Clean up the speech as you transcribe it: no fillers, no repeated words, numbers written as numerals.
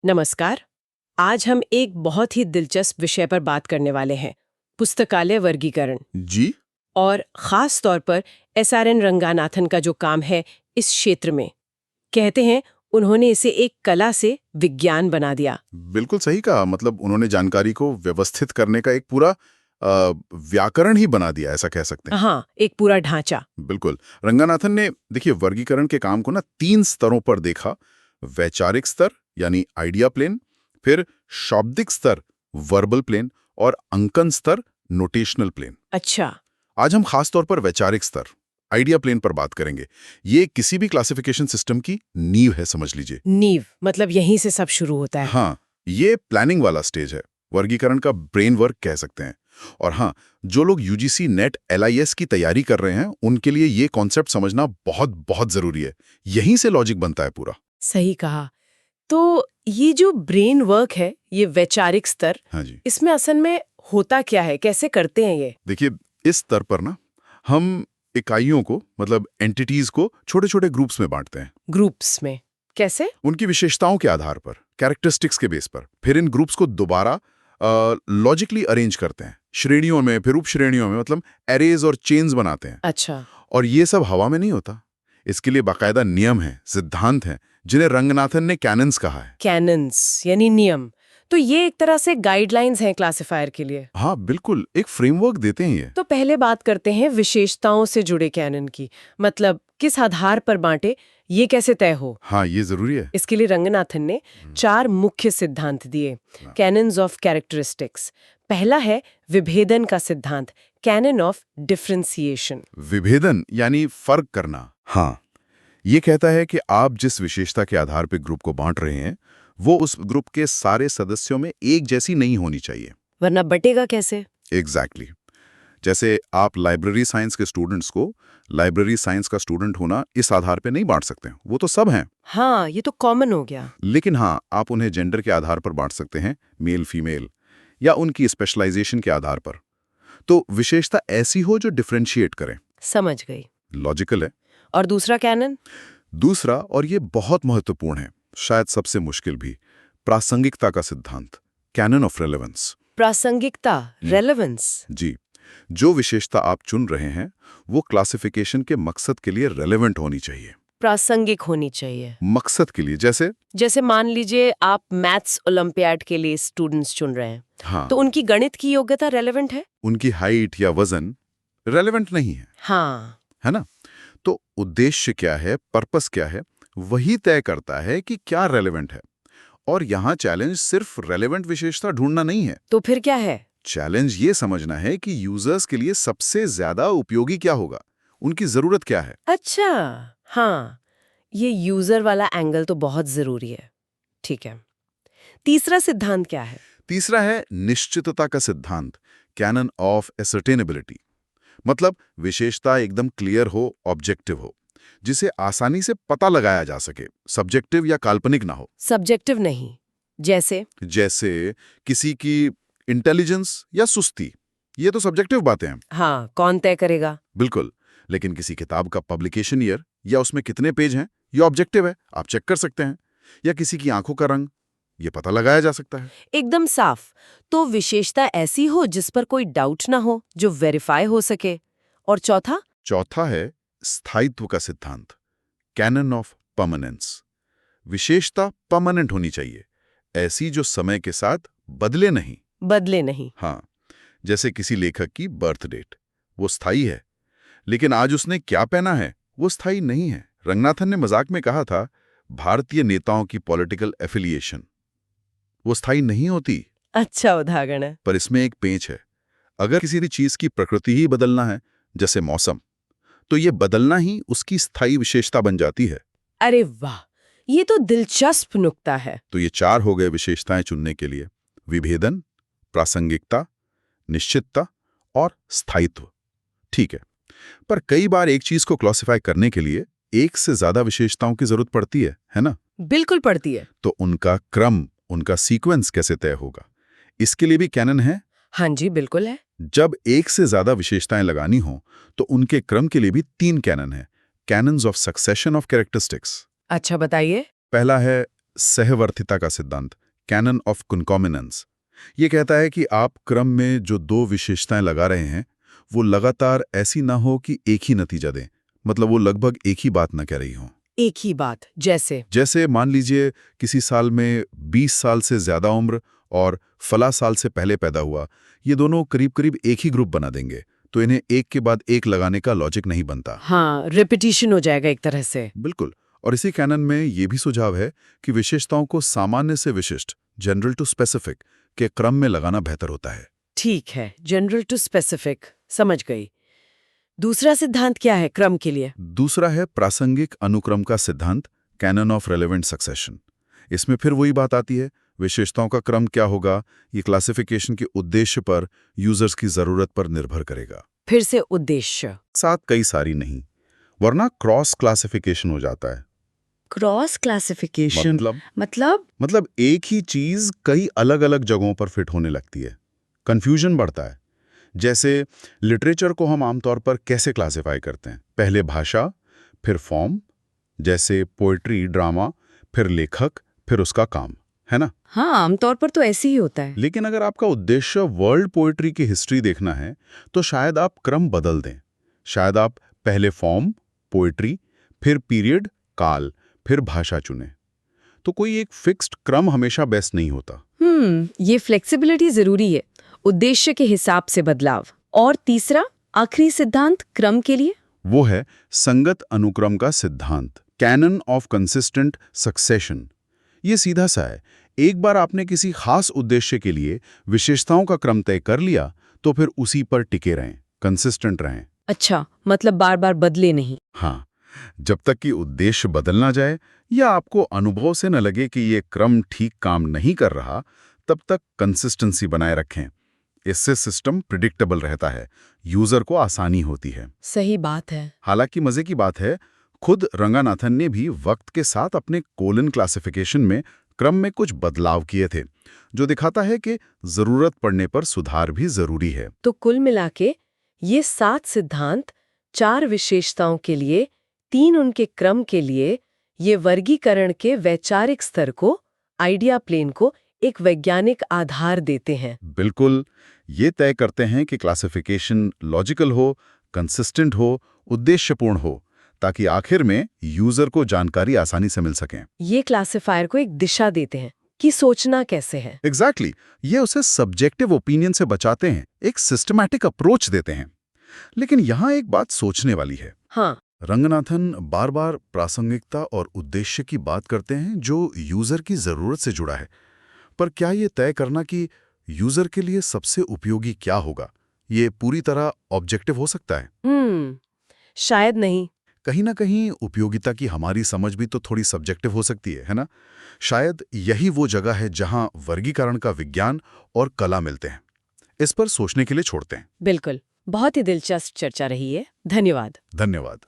नमस्कार। आज हम एक बहुत ही दिलचस्प विषय पर बात करने वाले हैं, पुस्तकालय वर्गीकरण। जी। और खास तौर पर SRN रंगानाथन का जो काम है इस क्षेत्र में। कहते हैं उन्होंने इसे एक कला से विज्ञान बना दिया। बिल्कुल सही कहा। मतलब उन्होंने जानकारी को व्यवस्थित करने का एक पूरा व्याकरण ही बना दिया, ऐसा कह सकते हैं। हाँ, एक पूरा ढांचा। बिल्कुल। रंगानाथन ने देखिए वर्गीकरण के काम को ना 3 स्तरों पर देखा। वैचारिक स्तर यानी आइडिया प्लेन, फिर शाब्दिक स्तर वर्बल प्लेन और अंकन स्तर नोटेशनल प्लेन। अच्छा। आज हम खास तौर पर वैचारिक स्तर आइडिया प्लेन पर बात करेंगे। ये किसी भी क्लासिफिकेशन सिस्टम की नींव है, समझ लीजिए। नींव मतलब यहीं से सब शुरू होता है। हाँ, ये प्लानिंग वाला स्टेज है, वर्गीकरण का ब्रेन वर्क कह सकते हैं। और हाँ, जो लोग यूजीसी नेट LIS की तैयारी कर रहे हैं उनके लिए ये कॉन्सेप्ट समझना बहुत बहुत जरूरी है। यहीं से लॉजिक बनता है पूरा। सही कहा। तो ये जो ब्रेन वर्क है, ये वैचारिक स्तर, हाँ जी। इसमें असल में होता क्या है, कैसे करते हैं ये? देखिए, इस स्तर पर ना हम इकाइयों को मतलब एंटिटीज को छोटे छोटे ग्रुप्स में बांटते हैं। ग्रुप्स में कैसे? उनकी विशेषताओं के आधार पर, कैरेक्टरिस्टिक्स के बेस पर। फिर इन ग्रुप्स को दोबारा लॉजिकली अरेंज करते हैं, श्रेणियों में, फिर उप श्रेणियों में, मतलब एरेज और चेन्स बनाते हैं। अच्छा। और ये सब हवा में नहीं होता। इसके लिए बाकायदा नियम हैं, सिद्धांत हैं, जिन्हें रंगनाथन ने कैनन्स कहा है। कैनन्स यानी नियम। तो ये एक तरह से गाइडलाइंस हैं क्लासिफायर के लिए। हाँ बिल्कुल, एक फ्रेमवर्क देते हैं ये। तो पहले बात करते हैं विशेषताओं से जुड़े कैनन की। मतलब किस आधार पर बांटे, ये कैसे तय हो। हाँ, ये जरूरी है। इसके लिए रंगनाथन ने 4 मुख्य सिद्धांत दिए, कैनन्स ऑफ कैरेक्टरिस्टिक्स। पहला है विभेदन का सिद्धांत, कैनन ऑफ डिफरेंशिएशन। विभेदन यानी फर्क करना। हाँ, ये कहता है कि आप जिस विशेषता के आधार पर ग्रुप को बांट रहे हैं वो उस ग्रुप के सारे सदस्यों में एक जैसी नहीं होनी चाहिए। वरना बटेगा कैसे? एग्जैक्टली। जैसे आप लाइब्रेरी साइंस के स्टूडेंट्स को लाइब्रेरी साइंस का स्टूडेंट होना इस आधार पे नहीं बांट सकते, वो तो सब हैं। हाँ, ये तो कॉमन हो गया। लेकिन हाँ, आप उन्हें जेंडर के आधार पर बांट सकते हैं, मेल फीमेल, या उनकी स्पेशलाइजेशन के आधार पर। तो विशेषता ऐसी हो जो डिफरेंशिएट करे। समझ गई। लॉजिकल है। और दूसरा कैनन? दूसरा, और ये बहुत महत्वपूर्ण है, शायद सबसे मुश्किल भी, प्रासंगिकता का सिद्धांत, कैनन ऑफ रेलेवेंस। प्रासंगिकता, रेलेवेंस। जी, जो विशेषता आप चुन रहे हैं वो क्लासिफिकेशन के मकसद के लिए रेलेवेंट होनी चाहिए। प्रासंगिक होनी चाहिए। मकसद के लिए, जैसे मान लीजिए आप मैथ्स ओलंपियाड के लिए स्टूडेंट्स चुन रहे हैं। हाँ, तो उनकी गणित की योग्यता रेलेवेंट है? उनकी हाइट या वजन रेलेवेंट नहीं है। हाँ। है ना? तो उद्देश्य क्या है, पर्पस क्या है, वही तय करता है कि क्या रेलेवेंट है। और यहाँ चैलेंज सिर्फ रेलेवेंट विशेषता ढूंढना नहीं है। तो फिर क्या है? चैलेंज ये समझना है कि यूजर्स के लिए सबसे ज्यादा उपयोगी क्या होगा, उनकी जरूरत क्या है। अच्छा। हाँ, ये यूजर वाला एंगल तो बहुत जरूरी है। ठीक है। तीसरा सिद्धांत क्या है? तीसरा है निश्चितता का सिद्धांत, कैनन ऑफ एसर्टेनेबिलिटी। मतलब विशेषता एकदम क्लियर हो, ऑब्जेक्टिव हो, जिसे आसानी से पता लगाया जा सके, सब्जेक्टिव या काल्पनिक ना हो। सब्जेक्टिव नहीं। जैसे किसी की इंटेलिजेंस या सुस्ती, ये तो सब्जेक्टिव बातें हैं। हाँ, कौन तय करेगा? बिल्कुल। लेकिन किसी किताब का पब्लिकेशन ईयर या उसमें कितने पेज हैं, ये ऑब्जेक्टिव है, आप चेक कर सकते हैं। या किसी की आंखों का रंग, ये पता लगाया जा सकता है। एकदम साफ। तो विशेषता ऐसी हो जिस पर कोई डाउट ना हो, जो वेरीफाई हो सके। और चौथा है स्थायित्व का सिद्धांत, कैनन ऑफ परमानेंस। विशेषता परमानेंट होनी चाहिए, ऐसी जो समय के साथ बदले नहीं। हाँ, जैसे किसी लेखक की बर्थ डेट, वो स्थायी है, लेकिन आज उसने क्या पहना है वो स्थायी नहीं है। रंगनाथन ने मजाक में कहा था, भारतीय नेताओं की पॉलिटिकल एफिलिएशन वो स्थायी नहीं होती। अच्छा उदाहरण है। पर इसमें एक पेंच है। अगर किसी भी चीज की प्रकृति ही बदलना है, जैसे मौसम, तो ये बदलना ही उसकी स्थायी विशेषता बन जाती है। अरे वाह, ये तो दिलचस्प नुक्ता है। तो ये 4 हो गए विशेषताएं चुनने के लिए, विभेदन, प्रासंगिकता, निश्चितता और स्थायित्व। ठीक है, पर कई बार एक चीज को क्लासिफाई करने के लिए एक से ज्यादा विशेषताओं की जरूरत पड़ती है ना? बिल्कुल पड़ती है। तो उनका क्रम, उनका सीक्वेंस कैसे तय होगा, इसके लिए भी कैनन है। हाँ जी, बिल्कुल है। जब एक से ज्यादा विशेषताएं लगानी हो तो उनके क्रम के लिए भी 3 कैनन है, cannons of succession of characteristics. अच्छा, बताइए। पहला है सहवर्तिता का सिद्धांत, कैनन ऑफ कॉन्कॉमिनेंस। ये कहता है कि आप क्रम में जो दो विशेषताएं लगा रहे हैं वो लगातार ऐसी ना हो कि एक ही नतीजा दें, मतलब वो लगभग एक ही बात ना कह रही हो। एक ही बात जैसे मान लीजिए किसी साल में 20 साल से ज्यादा उम्र और फला साल से पहले पैदा हुआ, ये दोनों करीब करीब एक ही ग्रुप बना देंगे, तो इन्हें एक के बाद एक लगाने का लॉजिक नहीं बनता। हाँ, रिपीटिशन हो जाएगा एक तरह से। बिल्कुल। और इसी कैनन में ये भी सुझाव है कि विशेषताओं को सामान्य से विशिष्ट, जनरल टू स्पेसिफिक के क्रम में लगाना बेहतर होता है। ठीक है, जनरल टू स्पेसिफिक, समझ गई। दूसरा सिद्धांत क्या है क्रम के लिए? दूसरा है प्रासंगिक अनुक्रम का सिद्धांत, कैनन ऑफ रेलेवेंट सक्सेशन। इसमें फिर वही बात आती है, विशेषताओं का क्रम क्या होगा ये क्लासिफिकेशन के उद्देश्य पर, यूजर्स की जरूरत पर निर्भर करेगा। फिर से उद्देश्य साथ कई सारी नहीं, वरना क्रॉस क्लासिफिकेशन हो जाता है। क्रॉस क्लासिफिकेशन मतलब एक ही चीज कई अलग अलग जगहों पर फिट होने लगती है, कंफ्यूजन बढ़ता है। जैसे लिटरेचर को हम आमतौर पर कैसे क्लासिफाई करते हैं, पहले भाषा, फिर फॉर्म, जैसे पोएट्री, ड्रामा, फिर लेखक, फिर उसका काम, है ना? हाँ, आमतौर पर तो ऐसे ही होता है। लेकिन अगर आपका उद्देश्य वर्ल्ड पोएट्री की हिस्ट्री देखना है तो शायद आप क्रम बदल दें। शायद आप पहले फॉर्म, पोएट्री, फिर पीरियड, काल, फिर भाषा चुने। तो कोई एक फिक्स्ड क्रम हमेशा बेस्ट नहीं होता। ये फ्लेक्सिबिलिटी जरूरी है, उद्देश्य के हिसाब से बदलाव। और तीसरा आखिरी सिद्धांत क्रम के लिए, वो है संगत अनुक्रम का सिद्धांत, कैनन ऑफ कंसिस्टेंट सक्सेशन। ये सीधा सा है, एक बार आपने किसी खास उद्देश्य के लिए विशेषताओं का क्रम तय कर लिया तो फिर उसी पर टिके रहें, कंसिस्टेंट रहें। अच्छा, मतलब बार बार बदले नहीं। हाँ, जब तक कि उद्देश्य बदल ना जाए या आपको अनुभव से न लगे कि ये क्रम ठीक काम नहीं कर रहा, तब तक कंसिस्टेंसी बनाए रखें। इससे सिस्टम प्रिडिक्टेबल रहता है, यूजर को आसानी होती है। सही बात है। हालांकि मजे की बात है, खुद रंगानाथन ने भी वक्त के साथ अपने कोलन क्लासिफिकेशन में क्रम में कुछ बदलाव किए थे, जो दिखाता है कि जरूरत पड़ने पर सुधार भी जरूरी है। तो कुल मिलाके ये 7 सिद्धांत, 4 विशेषताओं के लिए, 3 उनके क्रम के लिए, ये वर्गीकरण के वैचारिक स्तर को, आइडिया प्लेन को एक वैज्ञानिक आधार देते हैं। बिल्कुल, ये तय करते हैं कि क्लासिफिकेशन लॉजिकल हो, कंसिस्टेंट हो, उद्देश्यपूर्ण हो, ताकि आखिर में यूजर को जानकारी आसानी से मिल सके। ये क्लासिफायर को एक दिशा देते हैं कि सोचना कैसे है। एग्जैक्टली, ये उसे सब्जेक्टिव ओपिनियन से बचाते हैं, एक सिस्टमैटिक अप्रोच देते हैं। लेकिन यहाँ एक बात सोचने वाली है। हाँ, रंगनाथन बार बार प्रासंगिकता और उद्देश्य की बात करते हैं जो यूजर की जरूरत से जुड़ा है, पर क्या ये तय करना कि यूजर के लिए सबसे उपयोगी क्या होगा, ये पूरी तरह ऑब्जेक्टिव हो सकता है? शायद नहीं। कहीं ना कहीं उपयोगिता की हमारी समझ भी तो थोड़ी सब्जेक्टिव हो सकती है ना? शायद यही वो जगह है जहां वर्गीकरण का विज्ञान और कला मिलते हैं। इस पर सोचने के लिए छोड़ते हैं। बिल्कुल, बहुत ही दिलचस्प चर्चा रही है। धन्यवाद। धन्यवाद।